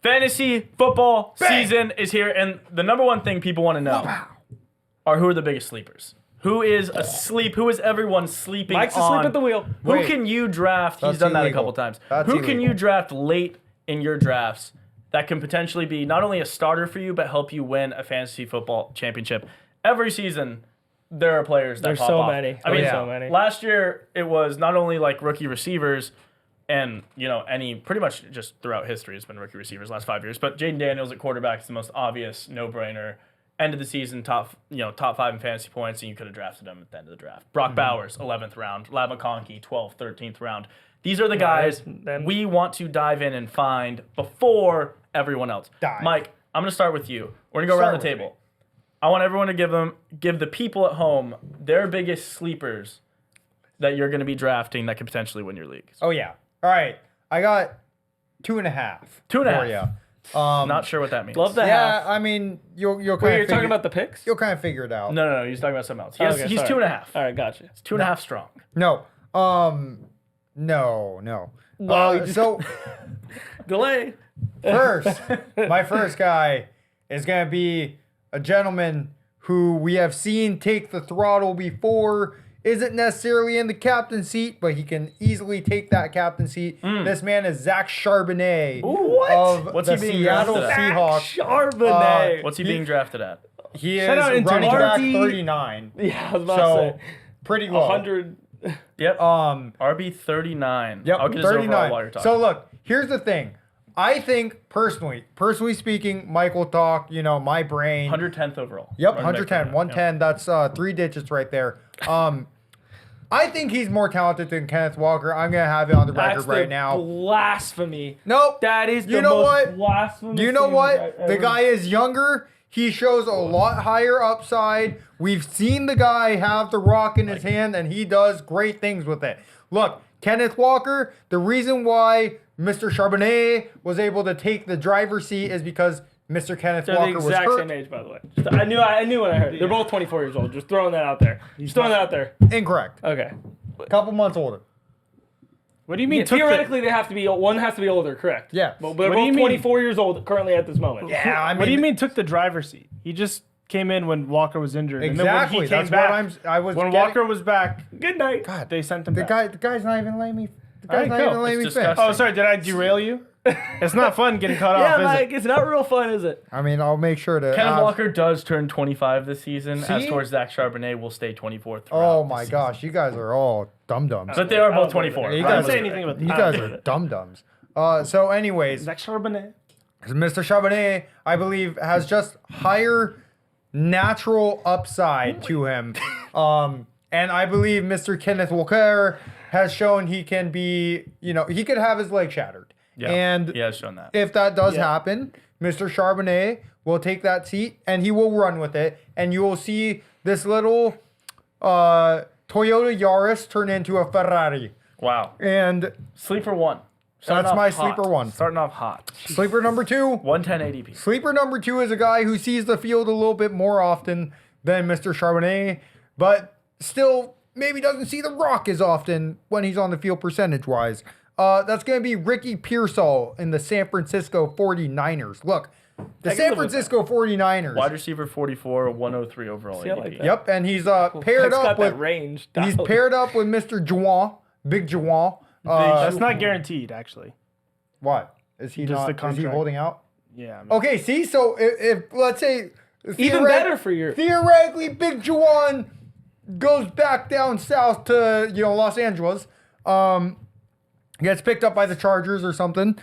Fantasy football season is here, and the number one thing people want to know are who are the biggest sleepers. Who is asleep? Who is everyone sleeping Mike's on? asleep at the wheel. Who can you draft? He's done that a couple times. Who can you draft late in your drafts that can potentially be not only a starter for you, but help you win a fantasy football championship? Every season, there are players that There's pop so off. many. I mean, so many. Last year, it was not only like rookie receivers, and, any pretty much just throughout history has been rookie receivers last 5 years. But Jaden Daniels at quarterback is the most obvious no-brainer. End of the season, top 5 in fantasy points, and you could have drafted him at the end of the draft. Brock Bowers, 11th round. Lab McConkey, 12th, 13th round. These are the guys we want to dive in and find before everyone else. Mike, I'm going to start with you. We're going to go around the table. I want everyone to give the people at home their biggest sleepers that you're going to be drafting that could potentially win your leagues. Oh, yeah. All right, I got 2.5. 2.5. Not sure what that means. Love that. Yeah, I mean, you'll kind of. You're talking about the picks? You'll kind of figure it out. No, he's talking about something else. He's sorry. 2.5. All right, gotcha. It's 2.5 strong. No. No. Well, So delay. my first guy is gonna be a gentleman who we have seen take the throttle before. Isn't necessarily in the captain seat, but he can easily take that captain seat. This man is Zack Charbanet of What's the he being Seattle drafted at? Seahawks. Charbonnet. What's he being drafted at? He is Shout out into running back RB. 39. Yeah, I was about So to say. pretty low. 100. Yep. RB 39. Yep, I'll get his overall 39. while you're talking. So look, here's the thing. I think personally speaking, Mike will talk, my brain. 110th overall. Yep, Running back 110. 110, that's 3 digits right there. I think he's more talented than Kenneth Walker. I'm going to have it on the record right now. Blasphemy. Nope. That is the You know most what? blasphemous You know thing what? I've The ever- guy is younger. He shows a lot higher upside. We've seen the guy have the rock in his hand, and he does great things with it. Look, Kenneth Walker, the reason why Mr. Charbonnet was able to take the driver's seat is because Mr. Kenneth They're Walker the was exact hurt. same age, by the way. I knew when I heard it. They're both 24 years old. Just throwing that out there. Incorrect. Okay. A couple months older. What do you mean? Yeah, theoretically, one has to be older, correct? Yeah. But they're What do you both mean? 24 years old currently at this moment. Yeah, I mean, What do you mean took the driver's seat? He just came in when Walker was injured. Exactly. And then when he came That's back, what I was when getting- Walker was back, Good night. God, they sent him the back. guy's not even letting me. The All guy's right, not go. even letting me It's finish. disgusting. Oh, sorry. Did I derail you? It's not fun getting cut Yeah, off, is Mike, it? it's not real fun, is it? I mean, I'll make sure to. Kenneth Walker does turn 25 this season, as See? towards Zack Charbonnet will stay 24th. Oh throughout my this gosh, you guys are all dum-dums. But they are I both don't believe 24. it. You I didn't guys say are- anything about You that. guys are dum-dums. So anyways, Zack Charbanet. Mr. Charbonnet, I believe, has just higher natural upside to him. And I believe Mr. Kenneth Walker has shown he can be, he could have his leg shattered. Yeah, And he has shown that. if that does happen, Mr. Charbonnet will take that seat and he will run with it. And you will see this little Toyota Yaris turn into a Ferrari. Wow. And Sleeper one. That's my sleeper one. Starting off hot. sleeper number 2. 110 ADP. Sleeper number 2 is a guy who sees the field a little bit more often than Mr. Charbonnet, but still maybe doesn't see the rock as often when he's on the field percentage-wise. That's going to be Ricky Pearsall in the San Francisco 49ers. Look, the San Francisco 49ers. Wide receiver 44, 103 overall See, I ADP. like that. Yep, and he's paired Mike's got up that with range. he's paired up with Mr. Juwan, Big Juwan. That's not guaranteed, actually. What? Is he Just not? the Is he contract. holding out? Yeah. I mean, Okay, see, so if let's say Even better for your... theoretically, Big Juwan goes back down south to Los Angeles, gets picked up by the Chargers or something,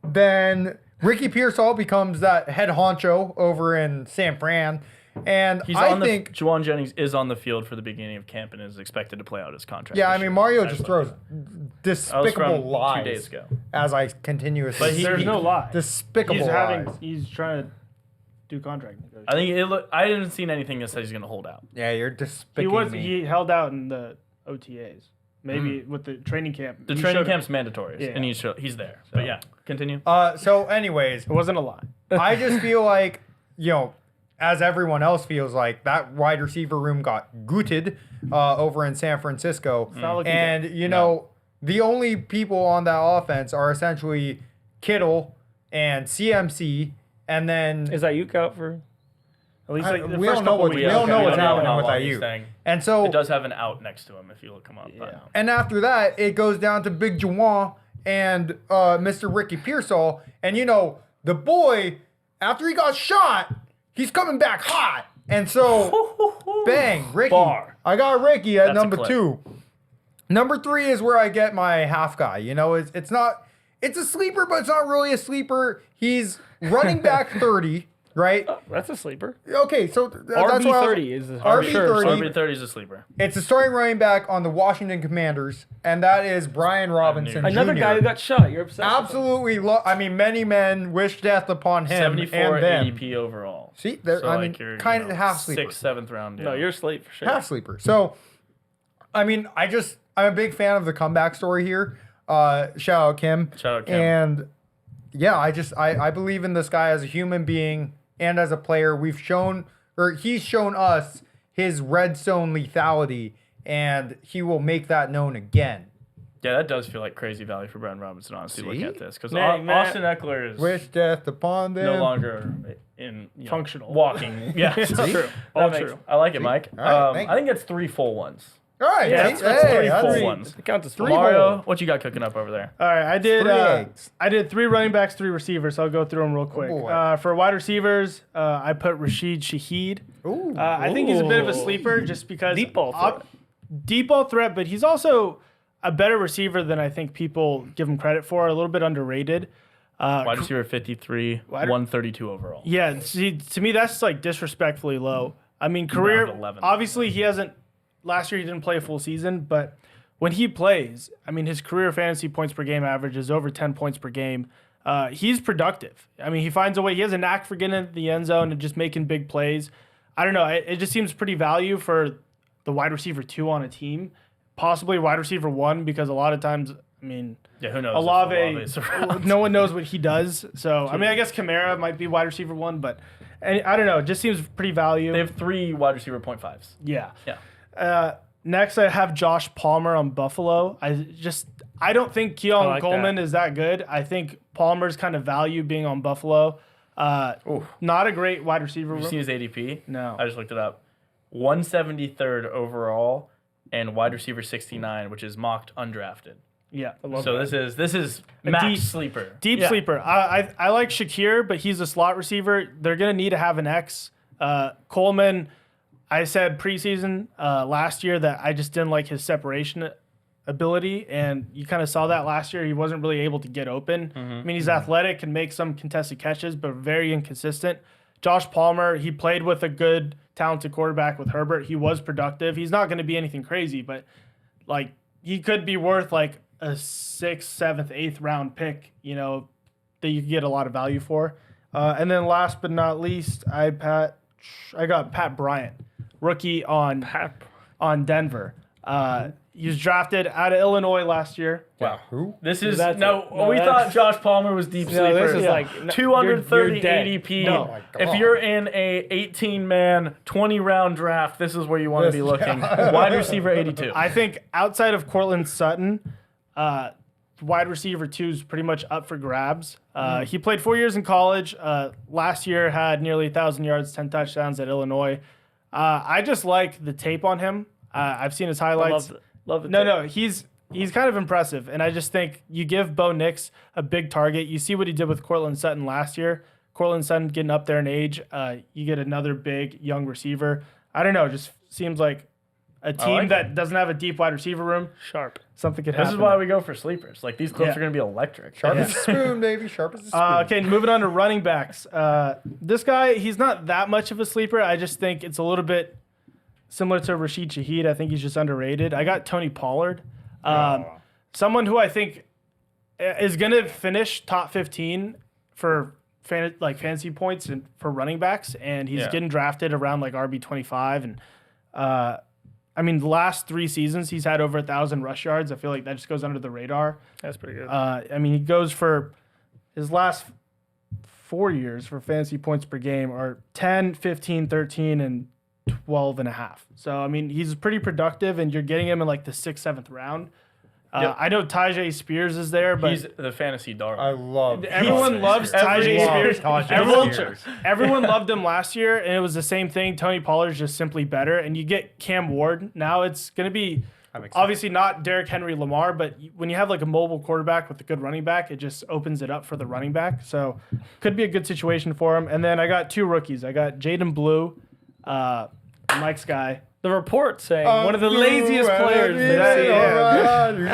then Ricky Pearsall becomes that head honcho over in San Fran, and I think Juwan Jennings is on the field for the beginning of camp and is expected to play out his contract. yeah, I this mean year. Mario That's just what- throws That was from despicable 2 lies days ago. as I continuously But there's speak. no lie. Despicable lies. He's trying to do contract negotiations. I think I didn't see anything that says he's going to hold out. Yeah, you're despicable. He held out in the OTAs. Maybe with the training camp. The He training showed- camp's mandatory, Yeah. and he's there. But yeah, continue. So anyways, It wasn't a lie. I just feel like, as everyone else feels like, that wide receiver room got gooted over in San Francisco. not looking And, the only people on that offense are essentially Kittle and CMC, and then Is Ayuk out for? At least like the we first don't know couple what weeks. we don't know We what's don't know happening how with long he's Ayuk. staying. And so It does have an out next to him if you look him up. Yeah. and after that, it goes down to Big Juwan and Mr. Ricky Pearsall. And you know, the boy, after he got shot, he's coming back hot. And so, bang, Ricky. Bar. I got Ricky at That's a number clip. 2. Number 3 is where I get my half guy. You know, it's not, it's a sleeper, but it's not really a sleeper. He's running back 30, right? That's a sleeper. Okay, so that's RB why I was- 30 is RB sure. 30. RB30 is a sleeper. It's a starting running back on the Washington Commanders, and that is Brian Robinson. Another Jr. guy who got shot. You're obsessed. with him. Absolutely, I mean, many men wish death upon him 74 and them. ADP overall. See, there, So I like mean, you're, kind of half sleeper. 6th, 7th round. No, yeah. you're asleep for sure. Half sleeper. So, I mean, I'm a big fan of the comeback story here. Shout out Kim. Shout out Kim. And yeah, I believe in this guy as a human being and as a player. He's shown us his red zone lethality, and he will make that known again. Yeah, that does feel like crazy value for Brian Robinson, honestly, looking See? at this. Because Man, Austin Eckler is Wish death upon them. no longer in Functional. walking. Yeah, it's See? true. All That makes- true. I like it, Mike. All right, thank I think that's 3 full ones. All right, Yeah, see? that's Hey, three that's full ones. It counts as Three Mario, hole. what you got cooking up over there? All right, I did. 3 eggs. I did 3 running backs, 3 receivers. So I'll go through them real quick. boy. For wide receivers, I put Rashid Shaheed. Ooh. I think he's a bit of a Ooh. sleeper just because Deep ball threat. Deep ball threat, but he's also a better receiver than I think people give him credit for. A little bit underrated. Wide receiver 53, Wide- 132 overall. Yeah, see, to me that's like disrespectfully low. I mean, career. Round 11. Obviously, he hasn't. Last year he didn't play a full season, but when he plays, I mean, his career fantasy points per game average is over 10 points per game. He's productive. I mean, he finds a way. He has a knack for getting into the end zone and just making big plays. I don't know. It just seems pretty value for the wide receiver 2 on a team, possibly wide receiver 1, because a lot of times, I mean, Yeah, who knows? Olave, around. no one knows what he does. So, I mean, I guess Kamara might be wide receiver 1, but I don't know. It just seems pretty value. They have 3 wide receiver 0.5s. Yeah. Yeah. Next, I have Josh Palmer on Buffalo. I don't think Keon like Coleman is that good. I think Palmer's kind of value being on Buffalo. Not a great wide receiver. You see his ADP? No. I just looked it up. 173rd overall and wide receiver 69, which is mocked undrafted. Yeah. So this is max deep- sleeper. Deep Yeah. sleeper. I like Shakir, but he's a slot receiver. They're going to need to have an X. Coleman, I said preseason last year that I just didn't like his separation ability, and you kind of saw that last year. He wasn't really able to get open. I mean, he's athletic, can make some contested catches, but very inconsistent. Josh Palmer, he played with a good, talented quarterback with Herbert. He was productive. He's not going to be anything crazy, but like he could be worth like a 6th, 7th, 8th round pick, you know, that you could get a lot of value for. And then last but not least, I got Pat Bryant, rookie on Denver. He was drafted out of Illinois last year. Wow. Who? This is That's no. it. No, We that's- thought Josh Palmer was deep sleeper. this is like 230 you're dead. ADP. No. Oh my God. If you're in a 18-man 20-round draft, this is where you want to be looking. Wide receiver 82. I think outside of Cortland Sutton, wide receiver 2 is pretty much up for grabs. He played 4 years in college. Last year had nearly 1,000 yards, 10 touchdowns at Illinois. I just like the tape on him. I've seen his highlights. Love it. No, he's kind of impressive, and I just think you give Bo Nix a big target. You see what he did with Cortland Sutton last year. Cortland Sutton getting up there in age. You get another big young receiver. I don't know. Just seems like a team like that doesn't have a deep wide receiver room. Sharp. Something could happen. This is why we go for sleepers. Like these clips Yeah. are going to be electric. Sharp as a spoon, baby. Sharp as a spoon. Okay, moving on to running backs. This guy, he's not that much of a sleeper. I just think it's a little bit similar to Rashid Shaheed. I think he's just underrated. I got Tony Pollard. Someone who I think is going to finish top 15 for fantasy points and for running backs, and he's Yeah. getting drafted around like RB25. And I mean, the last 3 seasons he's had over 1,000 rush yards. I feel like that just goes under the radar. That's pretty good. I mean, he goes for his last 4 years for fantasy points per game are 10, 15, 13, and 12 and a half. So, I mean, he's pretty productive, and you're getting him in like the 6th, 7th round. Yep. I know Tajay Spears is there, but He's the fantasy darling. I love. everyone loves Tajay Spears. Tajay Spears. Everyone loved him last year, and it was the same thing. Tony Pollard's just simply better, and you get Cam Ward. Now it's going to be obviously not Derrick Henry Lamar, but when you have like a mobile quarterback with a good running back, it just opens it up for the running back. So could be a good situation for him. And then I got 2 rookies. I got Jaden Blue, Mike's guy. The report saying one of the laziest players they've seen.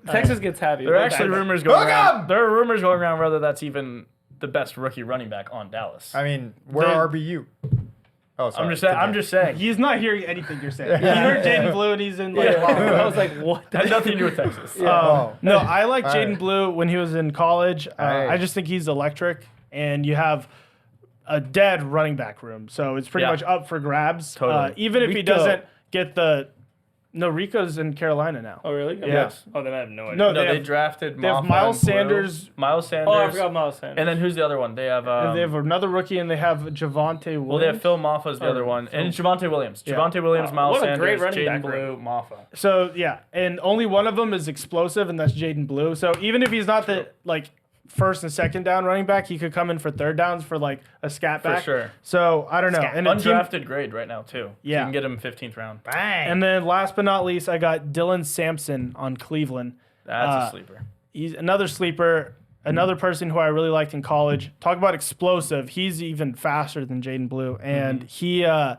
Texas gets happy. There are actually rumors going around. There are rumors going around whether that's even the best rookie running back on Dallas. I mean, where RBU? Oh, sorry. I'm just saying. He's not hearing anything you're saying. He heard Jaden Blue, and he's in like. I was like, what? That has nothing to do with Texas. No, I like Jaden Blue when he was in college. I just think he's electric, and you have a dead running back room, so it's pretty much up for grabs. Totally. Even if he doesn't get the. No, Rico's in Carolina now. Oh, really? Yes. Oh, then I have no idea. No, they drafted. They have Miles Sanders. Miles Sanders. Oh, I forgot Miles Sanders. And then who's the other one? They have. They have another rookie, and they have Javonte Williams. Well, they have Phil Maffa's the other one, and Javonte Williams. Javonte Williams, Miles what a great Sanders, running Jaden back Blue, Maffa. So yeah, and only one of them is explosive, and that's Jaden Blue. So even if he's not the like first and second down running back, he could come in for third downs for like a scat back. For sure. So I don't know. And Undrafted grade right now too. Yeah. You can get him 15th round. Bang. And then last but not least, I got Dylan Sampson on Cleveland. That's a sleeper. He's another sleeper, another person who I really liked in college. Talk about explosive. He's even faster than Jaden Blue. And he, I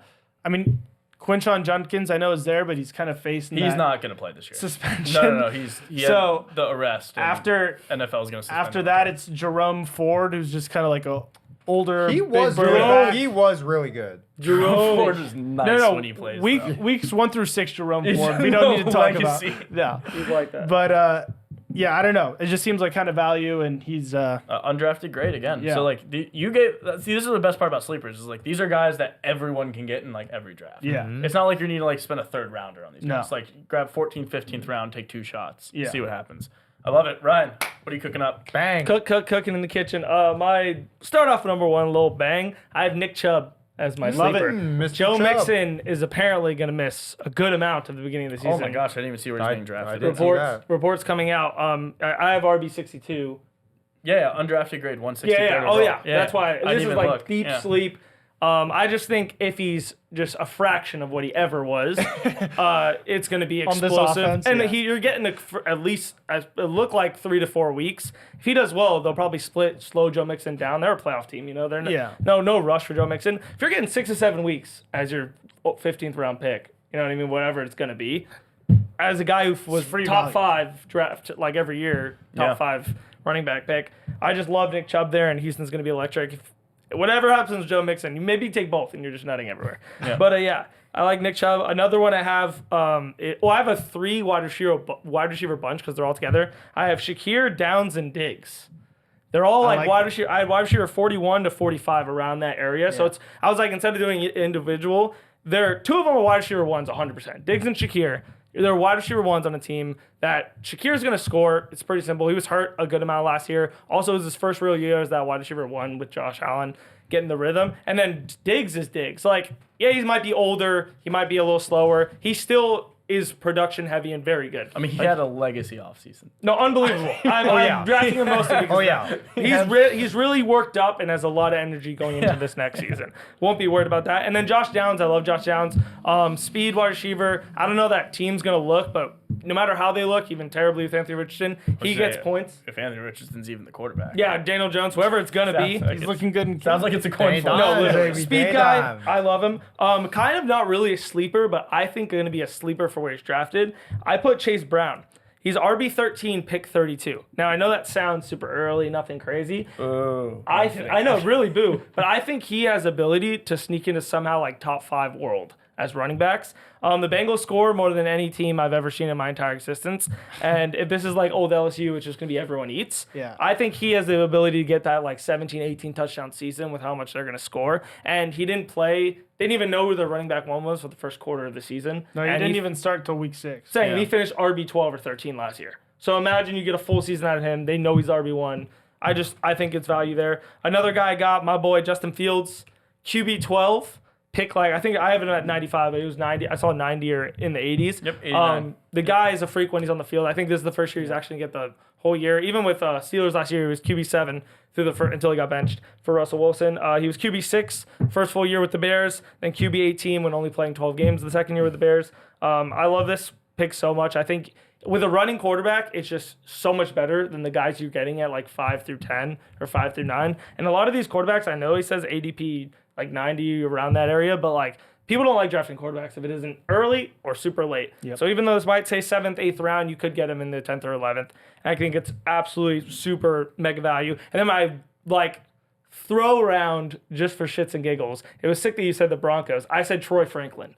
mean, Quinshon Judkins, I know is there, but he's kind of facing He's that not going to play this year. suspension. No. He So, had the arrest. and After NFL is going to suspend after him. that, it's Jerome Ford, who's just kind of like a older. He big was burly really, back. he was really good. Jerome Ford is nice No, when he plays. weeks 1 through 6, Jerome He's Ford. We don't need to talk legacy. about. Yeah, He's like that. but yeah, I don't know. It just seems like kind of value, and he's undrafted grade again. Yeah. So like you get this is the best part about sleepers is like these are guys that everyone can get in like every draft. Yeah. It's not like you need to like spend a third rounder on these No. guys. Like grab 14th, 15th round, take 2 shots, Yeah. see what happens. I love it. Ryan, what are you cooking up? Bang. Cooking in the kitchen. My start off number 1, little bang. I have Nick Chubb as my Love it. sleeper. Mr. Joe Chubb. Mixon is apparently going to miss a good amount at the beginning of the season. Oh my gosh, I didn't even see where he's being I drafted. did. Reports coming out. I have RB62. Yeah, undrafted grade 160. Yeah. Oh yeah. That's why I this didn't is even like look. deep Yeah. sleep. I just think if he's just a fraction of what he ever was, it's going to be this explosive. offense, And yeah. you're getting at least it look like 3 to 4 weeks. If he does well, they'll probably slow Joe Mixon down. They're a playoff team, you know. They're no rush for Joe Mixon. If you're getting 6 to 7 weeks as your 15th round pick, you know what I mean. Whatever it's going to be, as a guy who was free top value. 5 draft like every year, top 5 running back pick. I just love Nick Chubb there, and Houston's going to be electric. Whatever happens with Joe Mixon, you maybe take both, and you're just nutting everywhere. Yeah. But yeah, I like Nick Chubb. Another one I have, I have a 3 wide receiver bunch because they're all together. I have Shakir, Downs, and Diggs. They're all like wide receiver. I had wide receiver 41 to 45 around that area. So I was like, instead of doing it individual, 2 of them are wide receiver ones, 100%. Diggs and Shakir. They're wide receiver ones on a team that Shakir's going to score. It's pretty simple. He was hurt a good amount last year. Also, it was his first real year as that wide receiver 1 with Josh Allen getting the rhythm. And then Diggs is Diggs. Like, yeah, he might be older. He might be a little slower. He still is production heavy and very good. I mean, he had a legacy offseason. No, unbelievable. I'm drafting him mostly because he's really worked up and has a lot of energy going into this next season. Won't be worried about that. And then Josh Downs, I love Josh Downs. Speed wide receiver. I don't know that team's going to look, but no matter how they look, even terribly with Anthony Richardson, he gets points. If Anthony Richardson's even the quarterback. Yeah, Daniel Jones, whoever it's going to be. He's looking good. In Sounds like it's a coin flip. No, literally. baby, Speed guy, I love him. Kind of not really a sleeper, but I think going to be a sleeper for where he's drafted. I put Chase Brown. He's RB13, pick 32. Now, I know that sounds super early, nothing crazy. Oh, I know, really boo. But I think he has ability to sneak into somehow like top 5 world as running backs. The Bengals score more than any team I've ever seen in my entire existence. And if this is like old LSU, which is going to be everyone eats, I think he has the ability to get that like 17, 18 touchdown season with how much they're going to score. And he didn't play. They didn't even know who the running back 1 was for the first quarter of the season. No, he didn't even start till week 6. He finished RB 12 or 13 last year. So imagine you get a full season out of him. They know he's RB1. I think it's value there. Another guy I got, my boy Justin Fields, QB 12. pick I think I have him at 95, but he was 90. I saw 90 or in the 80s. Yep, 89. The guy is a freak when he's on the field. I think this is the first year he's actually going to get the whole year. Even with Steelers last year, he was QB7 through the until he got benched for Russell Wilson. He was QB6 first full year with the Bears, then QB18 when only playing 12 games the second year with the Bears. I love this pick so much. I think with a running quarterback, it's just so much better than the guys you're getting at 5 through 10 or 5 through 9. And a lot of these quarterbacks, I know he says ADP 90 around that area, but people don't like drafting quarterbacks if it isn't early or super late. Yep. So even though this might say 7th, 8th round, you could get him in the 10th or 11th. And I think it's absolutely super mega value. And then my throw around just for shits and giggles. It was sick that you said the Broncos. I said Troy Franklin.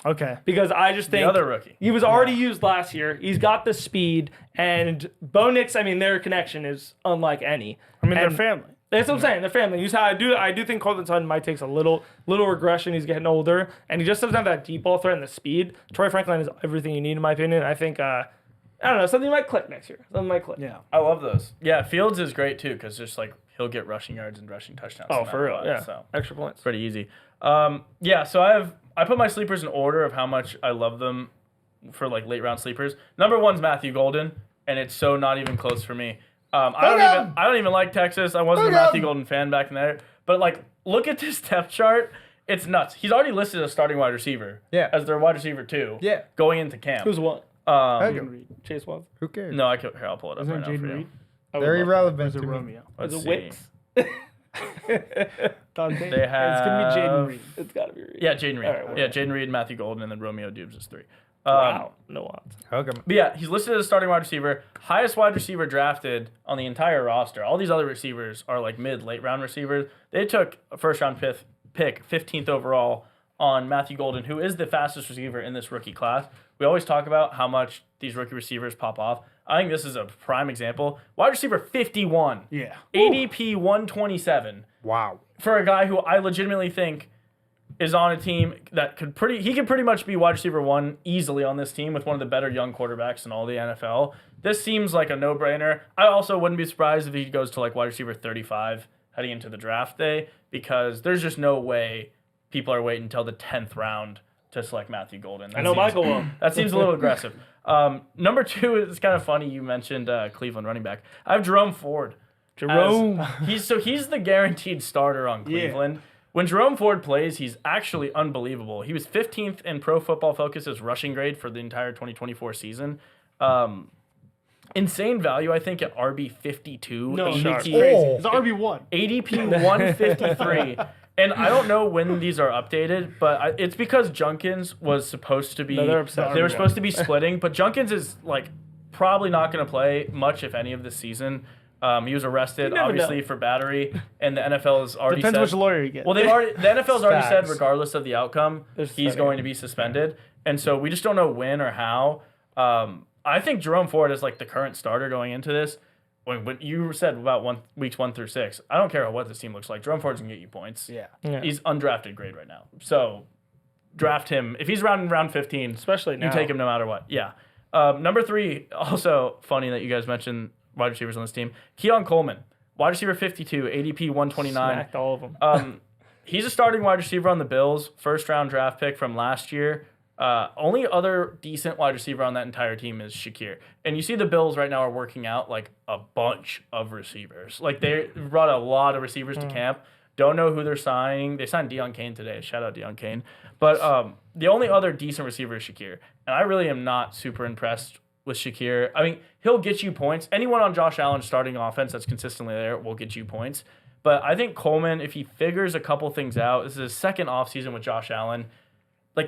Okay. Because I just think the other rookie. He was already used last year. He's got the speed, and Bo Nix, their connection is unlike any. They're family. That's what I'm saying. They're family. I do think Courtland Sutton might take a little regression. He's getting older, and he just doesn't have that deep ball threat and the speed. Troy Franklin is everything you need, in my opinion. I think I don't know, something might click next year. Something might click. Yeah. I love those. Yeah, Fields is great too because just he'll get rushing yards and rushing touchdowns. Oh, no for matter real. what, Yeah. So Extra points. pretty easy. So I put my sleepers in order of how much I love them for late round sleepers. Number one's Matthew Golden, and it's so not even close for me. I don't even like Texas. I wasn't a Matthew Golden fan back in there. But look at this depth chart. It's nuts. He's already listed as starting wide receiver. Yeah. As their wide receiver 2. Yeah. Going into camp. Who's what? Jaden Reed. Chase Watson. Who cares? No, Here, I'll pull it up Isn't right it now for Jaden you. Reed? They're irrelevant Is to it me. Romeo? Let's Is it see. Wicks? Dante. They have. It's gonna be Jaden Reed. It's got to be Reed. Yeah, Jaden Reed. All right, Yeah, Jaden Reed, Matthew Golden, and then Romeo Dubes is 3. Wow. No odds. Okay. But yeah, he's listed as starting wide receiver, highest wide receiver drafted on the entire roster. All these other receivers are late round receivers. They took a first round pick, 15th overall, on Matthew Golden, who is the fastest receiver in this rookie class. We always talk about how much these rookie receivers pop off. I think this is a prime example. Wide receiver 51. Yeah. ADP 127 Wow. for a guy who I legitimately think is on a team that could pretty much be wide receiver 1 easily on this team with one of the better young quarterbacks in all the NFL. This seems like a no-brainer. I also wouldn't be surprised if he goes to wide receiver 35 heading into the draft day because there's just no way people are waiting until the 10th round to select Matthew Golden. I know Michael will. That seems a little aggressive. Number 2 is kind of funny. You mentioned Cleveland running back. I have Jerome Ford. He's the guaranteed starter on Cleveland. When Jerome Ford plays, he's actually unbelievable. He was 15th in Pro Football Focus's rushing grade for the entire 2024 season. Insane value, I think, at RB 52. No, ADP, It's RB1. ADP 153. And I don't know when these are updated, but it's because Junkins was supposed to be. No, they're upset. They were supposed to be splitting, but Junkins is probably not going to play much, if any, of this season. He was arrested, obviously, for battery, and the NFL has already Depends said. which lawyer you get. Well, the NFL's already said, Facts. regardless of the outcome, he's going to be suspended, and so we just don't know when or how. I think Jerome Ford is the current starter going into this. When you said about weeks 1 through 6, I don't care what this team looks like. Jerome Ford's gonna get you points. Yeah. He's undrafted grade right now, so draft him if he's around round 15. Especially now. You take him no matter what. Yeah. Number 3, also funny that you guys mentioned wide receivers on this team. Keon Coleman, wide receiver 52, ADP 129. Smacked all of them. He's a starting wide receiver on the Bills, first round draft pick from last year. Only other decent wide receiver on that entire team is Shakir. And you see the Bills right now are working out a bunch of receivers. They brought a lot of receivers to camp. Don't know who they're signing. They signed Deion Kane today. Shout out Deion Kane. But the only other decent receiver is Shakir. And I really am not super impressed with Shakir. I mean, he'll get you points. Anyone on Josh Allen's starting offense that's consistently there will get you points. But I think Coleman, if he figures a couple things out, this is his second offseason with Josh Allen.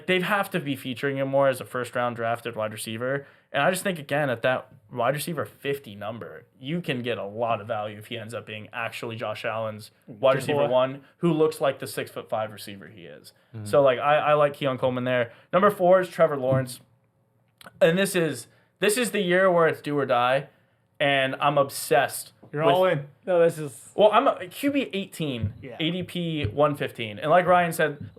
They have to be featuring him more as a first-round drafted wide receiver. And I just think, again, at that wide receiver 50 number, you can get a lot of value if he ends up being actually Josh Allen's wide receiver 1, who looks like the 6'5" receiver he is. Mm-hmm. So, I like Keon Coleman there. Number 4 is Trevor Lawrence. And this is the year where it's do or die, and I'm obsessed. You're all in. No, this is. Well, I'm a QB 18, Yeah. ADP 115, and like Ryan said,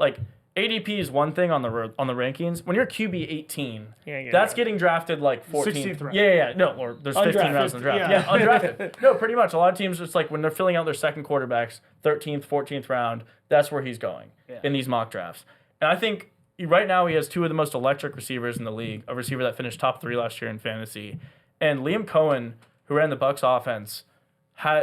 ADP is one thing on the rankings. When you're QB 18, that's getting drafted 14th. 16th round. Yeah. No, or there's 15 rounds in the draft. Yeah, undrafted. No, pretty much. A lot of teams, it's when they're filling out their second quarterbacks, 13th, 14th round, that's where he's going in these mock drafts. And I think right now he has two of the most electric receivers in the league, a receiver that finished top 3 last year in fantasy. And Liam Cohen, who ran the Bucs offense,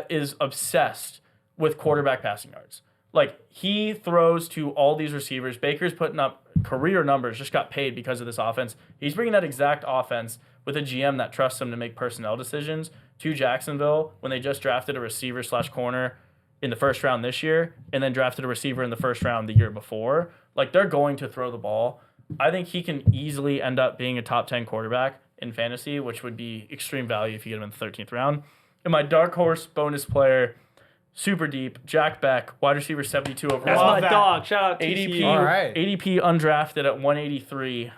is obsessed with quarterback passing yards. Like, he throws to all these receivers. Baker's putting up career numbers, just got paid because of this offense. He's bringing that exact offense with a GM that trusts him to make personnel decisions to Jacksonville when they just drafted a receiver/corner in the first round this year and then drafted a receiver in the first round the year before. Like, they're going to throw the ball. I think he can easily end up being a top 10 quarterback in fantasy, which would be extreme value if you get him in the 13th round. And my dark horse bonus player, super deep, Jack Beck, wide receiver 72 overall. That's my dog. Shout out ADP, TCU. All right. ADP undrafted at 183.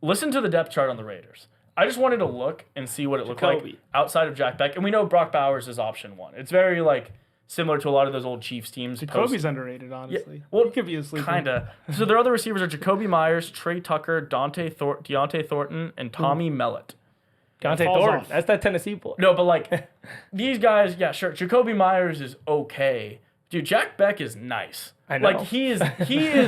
Listen to the depth chart on the Raiders. I just wanted to look and see what it looked like outside of Jack Beck. And we know Brock Bowers is option 1. It's very, like, similar to a lot of those old Chiefs teams. Jacoby's underrated, honestly. Yeah, well, he could be a sleeper. Kind of. So their other receivers are Jacoby Myers, Trey Tucker, Deontay Thornton, and Tommy Mellett. Deontay falls Thornton. off. That's that Tennessee boy. No, but like these guys, yeah, sure. Jacoby Myers is okay. Dude, Jack Beck is nice. I know. Like he is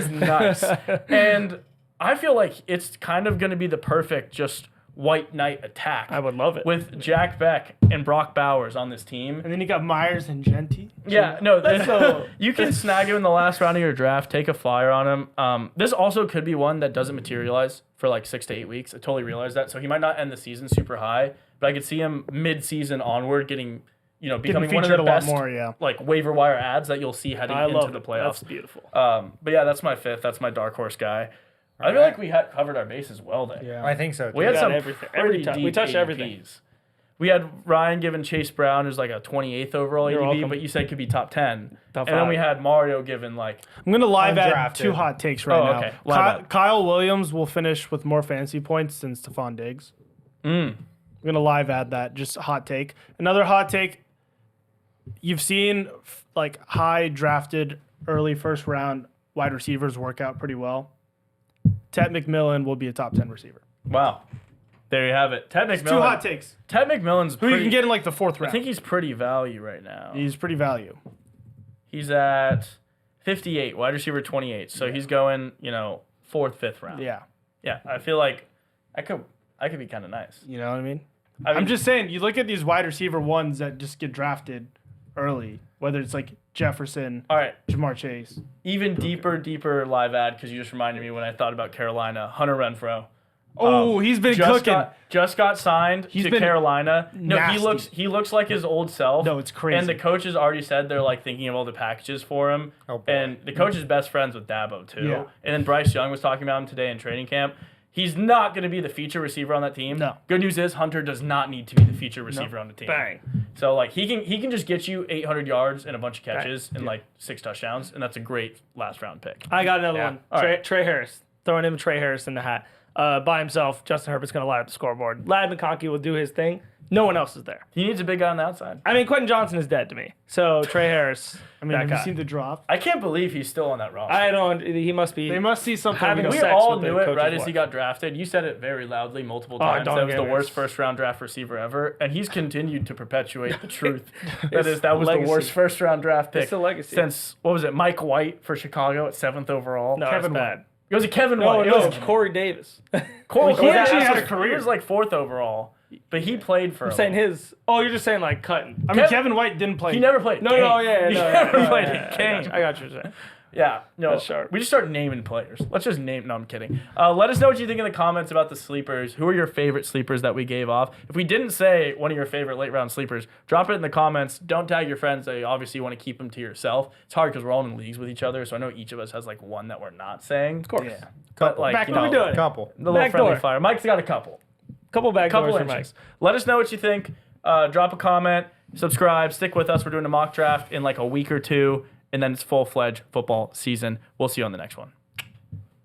nice. And I feel like it's kind of going to be the perfect just white knight attack. I would love it. With Jack Beck and Brock Bowers on this team. And then you got Myers and Genty. Yeah, no, so- you can snag him in the last round of your draft, take a flyer on him. This also could be one that doesn't materialize for like 6 to 8 weeks. I totally realize that. So he might not end the season super high, but I could see him mid-season onward getting, becoming one of the best like waiver wire ads that you'll see heading into the playoffs. That's beautiful. But yeah, that's my 5th. That's my dark horse guy. I feel like we had covered our bases well there. Yeah. I think so. We Too. had got some everything. pretty deep We touched ADPs. everything. We had Ryan giving Chase Brown, who's like a 28th overall You're ADP, welcome. but you said could be top 10. Top and then we 5. had Mario giving like, I'm going to live add Undrafted. 2 hot takes right now. okay. Live add. Kyle Williams will finish with more fantasy points than Stephon Diggs. I'm going to live add that. Just a hot take. Another hot take. You've seen like high drafted early first round wide receivers work out pretty well. Ted McMillan will be a top 10 receiver. wow. There you have it. Ted McMillan. 2 hot takes. Ted McMillan's Who pretty, you can get in like the 4th I round. think he's pretty value right now. He's pretty value. He's at 58, wide receiver 28. So he's going, 4th, 5th round. Yeah. Yeah, I feel like I could be kind of nice. You know what I mean? I mean, I'm just saying, you look at these wide receiver ones that just get drafted early, whether it's like Jefferson, all right. Jamar Chase. Even deeper live ad because you just reminded me when I thought about Carolina, Hunter Renfrow. Oh, he's been cooking. Just got signed to been Carolina. No, nasty. he looks like his old self. No, it's crazy. And the coaches already said they're like thinking of all the packages for him. Oh, boy. And the coach is best friends with Dabo too. Yeah. And then Bryce Young was talking about him today in training camp. He's not going to be the feature receiver on that team. No. Good news is Hunter does not need to be the feature receiver on the team. Bang. So like he can just get you 800 yards and a bunch of catches and like 6 touchdowns, and that's a great last round pick. I got another Yeah. one. All right. Trey Harris. Throwing him Trey Harris in the hat. By himself, Justin Herbert's going to light up the scoreboard. Lad McConkey will do his thing. No one else is there. He needs a big guy on the outside. I mean, Quentin Johnson is dead to me. So Trey Harris, I mean, that have guy. you seen the drop? I can't believe he's still on that roster. I don't. He must be. They must see something. Having we a We don't. sex all with the knew it coach's right as he wife. got drafted. You said it very loudly multiple times. don't That was get the me. worst first round draft receiver ever, and he's continued to perpetuate the truth. that was legacy. the worst first round draft pick It's a legacy. since what was it? Mike White for Chicago at 7th overall. No, Kevin it's bad. It was a Kevin No, White. it was Corey Davis. Corey. he actually had a career. He was like 4th overall, but he played for. I'm saying his. Oh, you're just saying like cutting. I mean, Kev- Kevin White didn't play. He never played. No, game. yeah, He no, never yeah, played yeah, a game. I got you. What you're saying. Yeah, no, That's sharp. we just start naming players. Let's just name. No, I'm kidding. Let us know what you think in the comments about the sleepers. Who are your favorite sleepers that we gave off? If we didn't say one of your favorite late round sleepers, drop it in the comments. Don't tag your friends. They obviously want to keep them to yourself. It's hard because we're all in leagues with each other, so I know each of us has like one that we're not saying. Of course. Yeah. But like, Back you when know, we do it. Couple. the little Back friendly door. fire. Mike's got a couple. Couple back Couple doors for inches. Mike. Let us know what you think. Drop a comment. Subscribe. Stick with us. We're doing a mock draft in like a week or two, and then it's full-fledged football season. We'll see you on the next one.